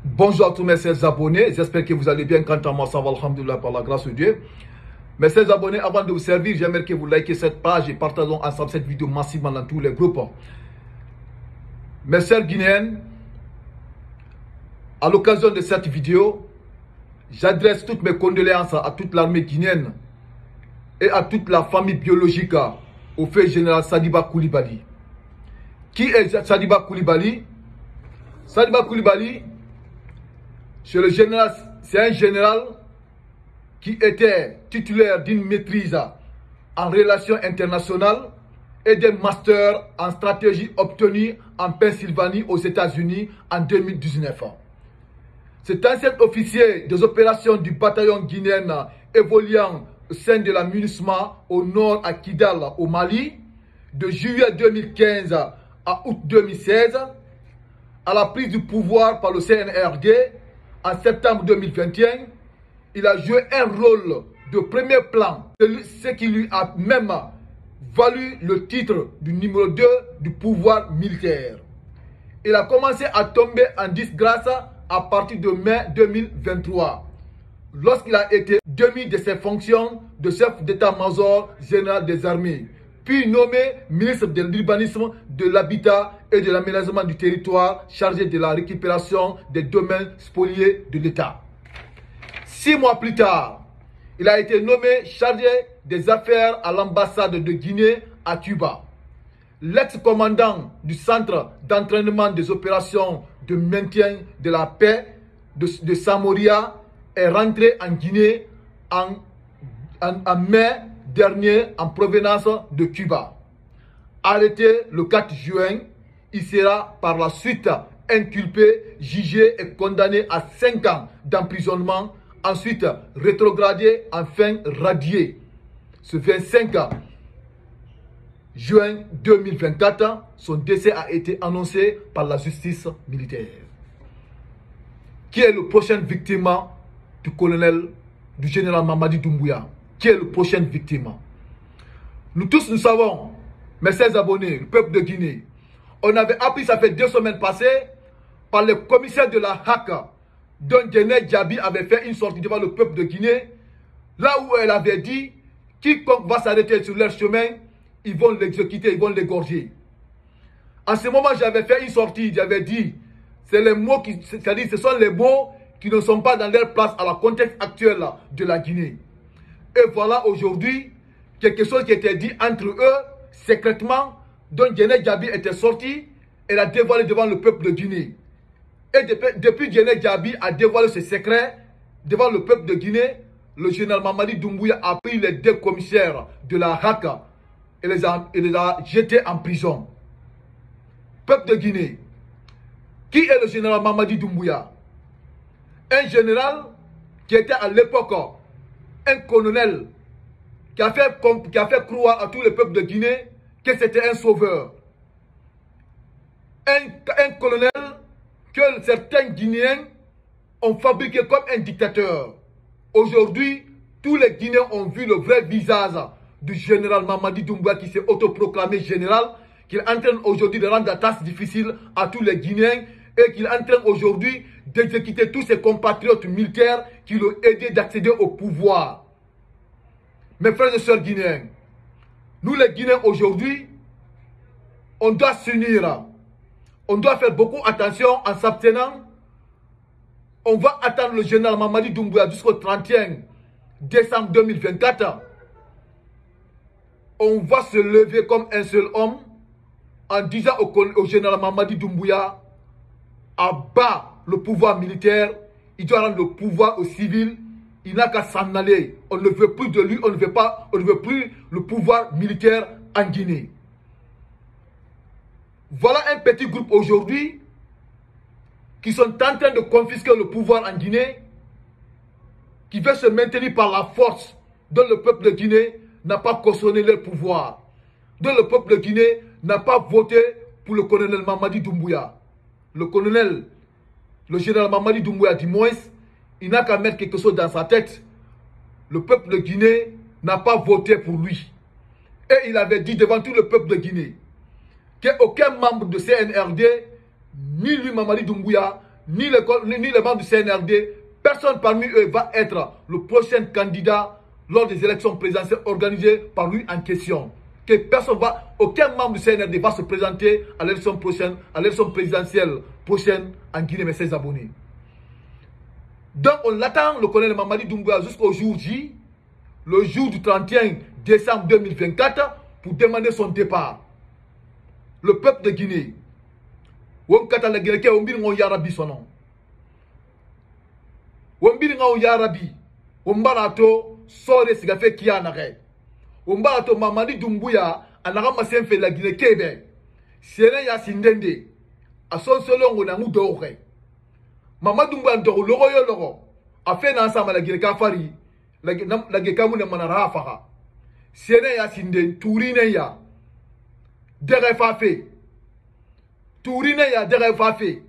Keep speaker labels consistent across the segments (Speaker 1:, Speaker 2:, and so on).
Speaker 1: Bonjour à tous mes chers abonnés, j'espère que vous allez bien. Quant à moi, ça va, alhamdoulilah, par la grâce de Dieu. Mes chers abonnés, avant de vous servir, j'aimerais que vous likez cette page et partageons ensemble cette vidéo massivement dans tous les groupes. Mes chers Guinéens, à l'occasion de cette vidéo, j'adresse toutes mes condoléances à toute l'armée guinéenne et à toute la famille biologique au fait général Sadiba Coulibaly. Qui est Sadiba Coulibaly? Sadiba Coulibaly, c'est un général qui était titulaire d'une maîtrise en relations internationales et d'un master en stratégie obtenu en Pennsylvanie aux États-Unis en 2019. Cet ancien officier des opérations du bataillon guinéen évoluant au sein de la MINUSMA au nord à Kidal au Mali de juillet 2015 à août 2016, à la prise du pouvoir par le CNRD en septembre 2021, il a joué un rôle de premier plan, ce qui lui a même valu le titre du numéro 2 du pouvoir militaire. Il a commencé à tomber en disgrâce à partir de mai 2023, lorsqu'il a été démis de ses fonctions de chef d'état-major général des armées, puis nommé ministre de l'urbanisme, de l'habitat et de l'aménagement du territoire, chargé de la récupération des domaines spoliés de l'État. 6 mois plus tard, il a été nommé chargé des affaires à l'ambassade de Guinée à Cuba. L'ex-commandant du centre d'entraînement des opérations de maintien de la paix de Samoria est rentré en Guinée en mai dernier en provenance de Cuba. Arrêté le 4 juin, il sera par la suite inculpé, jugé et condamné à 5 ans d'emprisonnement, ensuite rétrogradé, enfin radié. Ce 25 juin 2024, son décès a été annoncé par la justice militaire. Qui est le prochain victime du général Mamadi Doumbouya? Qui est le prochain victime? Nous tous, nous savons, mes chers abonnés, le peuple de Guinée, on avait appris, ça fait 2 semaines passées, par le commissaire de la HAC, dont Guinée Djabi avait fait une sortie devant le peuple de Guinée, là où elle avait dit, quiconque va s'arrêter sur leur chemin, ils vont l'exécuter, ils vont l'égorger. En ce moment, j'avais fait une sortie, j'avais dit, c'est les mots c'est-à-dire ce sont les mots qui ne sont pas dans leur place à la contexte actuel de la Guinée. Et voilà aujourd'hui, quelque chose qui était dit entre eux, secrètement, dont Guinée Djabi était sorti, elle a dévoilé devant le peuple de Guinée. Et depuis Guinée Djabi a dévoilé ce secret devant le peuple de Guinée, le général Mamadi Doumbouya a pris les 2 commissaires de la HAC et les a jetés en prison. Peuple de Guinée, qui est le général Mamadi Doumbouya? Un général qui était à l'époque un colonel qui a fait croire à tout le peuple de Guinée que c'était un sauveur. Un colonel que certains Guinéens ont fabriqué comme un dictateur. Aujourd'hui, tous les Guinéens ont vu le vrai visage du général Mamadi Doumbouya qui s'est autoproclamé général, qu'il entraîne aujourd'hui de rendre la tâche difficile à tous les Guinéens et qu'il entraîne aujourd'hui d'exécuter tous ses compatriotes militaires qui l'ont aidé d'accéder au pouvoir. Mes frères et sœurs guinéens, nous les Guinéens aujourd'hui, on doit s'unir. On doit faire beaucoup attention en s'abstenant. On va attendre le général Mamadi Doumbouya jusqu'au 31 décembre 2024. On va se lever comme un seul homme en disant au général Mamadi Doumbouya, abat le pouvoir militaire, il doit rendre le pouvoir aux civils, il n'a qu'à s'en aller. On ne veut plus de lui, on ne veut plus le pouvoir militaire en Guinée. Voilà un petit groupe aujourd'hui qui sont en train de confisquer le pouvoir en Guinée, qui veut se maintenir par la force, dont le peuple de Guinée n'a pas cautionné leur pouvoir, dont le peuple de Guinée n'a pas voté pour le colonel Mamadi Doumbouya. Le général Mamadi Doumbouya dit moins, il n'a qu'à mettre quelque chose dans sa tête. Le peuple de Guinée n'a pas voté pour lui. Et il avait dit devant tout le peuple de Guinée qu'aucun membre de CNRD, ni lui Mamadi Doumbouya, ni les membres du CNRD, personne parmi eux va être le prochain candidat lors des élections présidentielles organisées par lui en question. Que personne va, aucun membre du CNRD va se présenter à l'élection prochaine, à l'élection présidentielle prochaine en Guinée, mais ses abonnés. Donc on attend le colonel Mamadi Doumbouya jusqu'au jour J, le jour du 31 décembre 2024, pour demander son départ. Le peuple de Guinée, on kata la Guinée, on dit qu'on yarabi son nom. On dit qu'on yarabi, on balato sore sigafe kianare. On balato Mamadi Doumbouya, anagama senfe la Guinée kebe. Sene ya sindende, a son solo on a moudore. Mamadi Doumbouya ndoro logo yo logo, a fait ensemble la Guinée kafari, la Guinée kamune manara fara. Sene ya sinden, tourine ya. Dere fafe. Tourine ya dere fafe.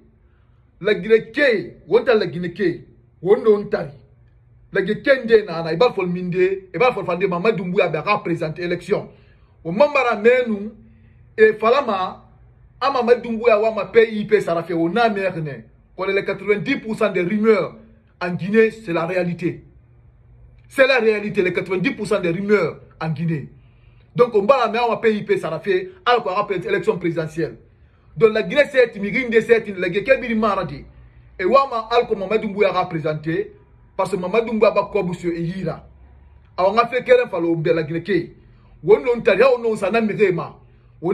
Speaker 1: La Guinée ke, wonta la Guinée ke, wondo ontari. La Guinée kende na ana, ibal fol minde, ibal fol fande Mamadi Doumbouya beka présenter élection. O mambara menu, e falama, a Mamadi Doumbouya wama PIP sarafe, on a merne. On est les 90% des rumeurs en Guinée, c'est la réalité. C'est la réalité, les 90% des rumeurs en Guinée. Donc on va la mettre en PIP, ça a fait, alors qu'on rappelle l'élection présidentielle. Donc la Guinée, c'est une Guinée, c'est une Guinée qui est maradi. Et Wama, alors que Mamadi Doumbouya a présenté, parce que Mamadi Doumbouya a Kobusio et Hira. Alors on a fait qu'elle fallait oublier la Guinée. On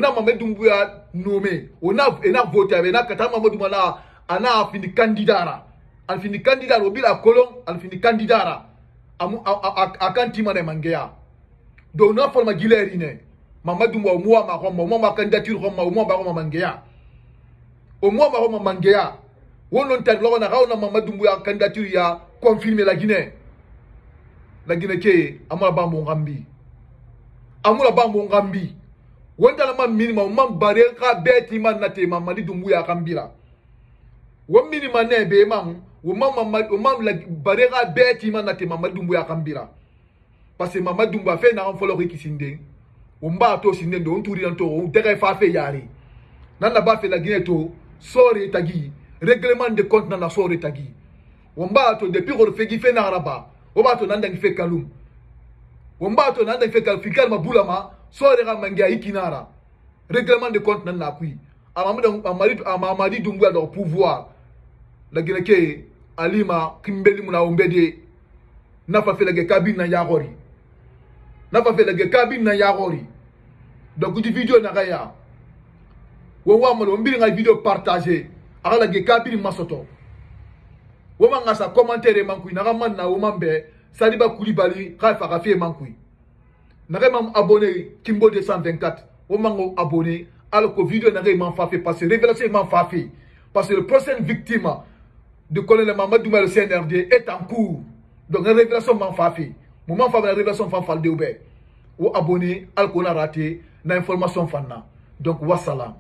Speaker 1: a Mamadi Doumbouya nommé, on a voté avec Mamadi Doumbouya. Ana fini candidat al fini candidat au bila colon al fini candidat a kantima ne mangea donc na forma gilerine Mamadi Doumbouya moi ma roma moi ma candidature roma moi ba roma mangea au moi ba roma mangea wonon tan lo na rauna Mamadi Doumbouya candidature ya confirmer la Guinée ke amula ba mo ngambi wonta la man minimum man bare ka beti man nate Mamadi Doumbouya kambira wamini manebe man umam la barega beti man nate Mamadi Doumbouya kambira parce que Mamadi Doumbouya fait na folo ki sinde umba to sinde do nturi nto on dere fa fe yari nana ba fe la Guinée to sore tagi règlement de compte nana sore tagi umba to depuis ko fe gi fe na araba umba to nanda gi fe kalum umba to nanda gi fe kal fikal mabulama sore ga mangia ikinara règlement de compte nana kui Mamadi Doumbouya dans le pouvoir. La Guinée alima kimbeli muna ombede nafa fait la cabine na yagori nafa fait la cabine na yagori donc di vidéo na gaya wo wa mo mbiri nga vidéo partager ala la cabine masoto wo manga sa commentaire mankui na man na wo mambe Saliba Koulibaly khafa kafe mankui na mam abonné Kimbo 224 wo mango abonné alors que vidéo na man fa fait parce que révélation man fa fait parce que le prochaine victime de colonel Mamadi Doumbouya le CNRD est en cours. Donc la révélation m'en fait. Moment fa la révélation fan falde oube. Ou abonné, al qu'on a raté, na information fanna. Donc wassalam.